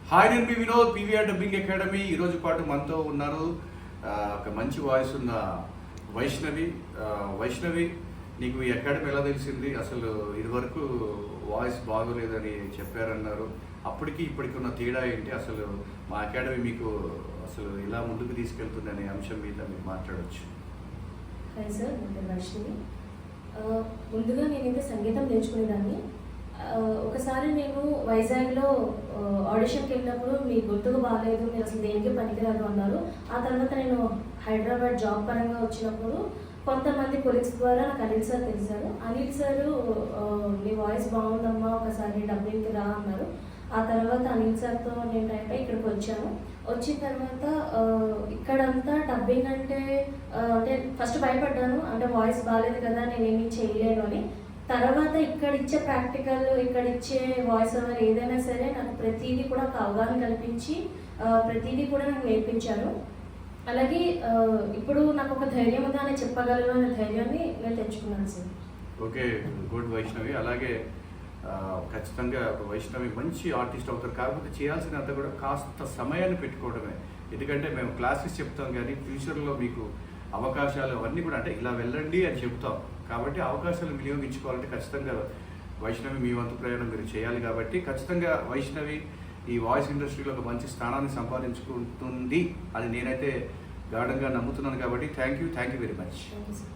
Hi, నేను మీ Vinod, PVR dubbing academy. ఈరోజు పాటు మనతో ఉన్నారు ఒక మంచి వాయిస్ ఉన్న వైష్ణవి. వైష్ణవి, నీకు ఈ అకాడమీ ఎలా తెలిసింది? అసలు ఇదివరకు వాయిస్ బాగోలేదని చెప్పారన్నారు. అప్పటికి ఇప్పటికి ఉన్న తేడా ఏంటి? అసలు మా అకాడమీ మీకు అసలు ఎలా ముందుకు తీసుకెళ్తుంది అనే అంశం మీద మీరు మాట్లాడవచ్చు. హాయ్ సార్, నా పేరు వైష్ణవి. ముందుగా నేనైతే సంగీతం నేర్చుకునేదాన్ని. ఒకసారి నేను వైజాగ్లో ఆడిషన్కి వెళ్ళినప్పుడు మీ గుర్తుకు బాగాలేదు, మీరు అసలు దేనికి పనికిరాదు అన్నారు. ఆ తర్వాత నేను హైదరాబాద్ జాబ్ పరంగా వచ్చినప్పుడు కొంతమంది కొలీగ్స్ ద్వారా నాకు అనిల్ సార్ తెలిసారు. అనిల్ సారు నీ వాయిస్ బాగుందమ్మా, ఒకసారి డబ్బింగ్కి రా అన్నారు. ఆ తర్వాత అనిల్ సార్తో నేను టైప్ అయ్యి ఇక్కడికి వచ్చాను. వచ్చిన తర్వాత ఇక్కడంతా డబ్బింగ్ అంటే ఫస్ట్ భయపడ్డాను, అంటే వాయిస్ బాగాలేదు కదా నేనేమీ చేయలేను అని. తర్వాత ఇక్కడ ఇచ్చే ప్రాక్టికల్, ఇక్కడ ఇచ్చే వాయిస్ ఓవర్ ఏదైనా సరే నాకు ప్రతిదీ కూడా ఒక అవగాహన కల్పించి ప్రతిదీ కూడా నాకు నేర్పించారు. అలాగే ఇప్పుడు నాకు ఒక ధైర్యం ఉందా అని చెప్పగలను అనే ధైర్యాన్ని నేను తెచ్చుకున్నాను సార్. Okay, good Vaishnavi. అలాగే ఖచ్చితంగా ఒక వైష్ణవి మంచి ఆర్టిస్ట్ అవుతారు. కాకపోతే చేయాల్సినంత కూడా కాస్త సమయాన్ని పెట్టుకోవడమే. ఎందుకంటే మేము క్లాసెస్ చెప్తాం కానీ ఫ్యూచర్లో మీకు అవకాశాలు అవన్నీ కూడా అంటే ఇలా వెళ్ళండి అని చెప్తాం. కాబట్టి అవకాశాలు వినియోగించుకోవాలంటే ఖచ్చితంగా వైష్ణవి మీ వంతు ప్రయాణం మీరు చేయాలి. కాబట్టి ఖచ్చితంగా వైష్ణవి ఈ వాయిస్ ఇండస్ట్రీలో ఒక మంచి స్థానాన్ని సంపాదించుకుంటుంది అని నేనైతే గాఢంగా నమ్ముతున్నాను. కాబట్టి thank you very much. Thank you sir.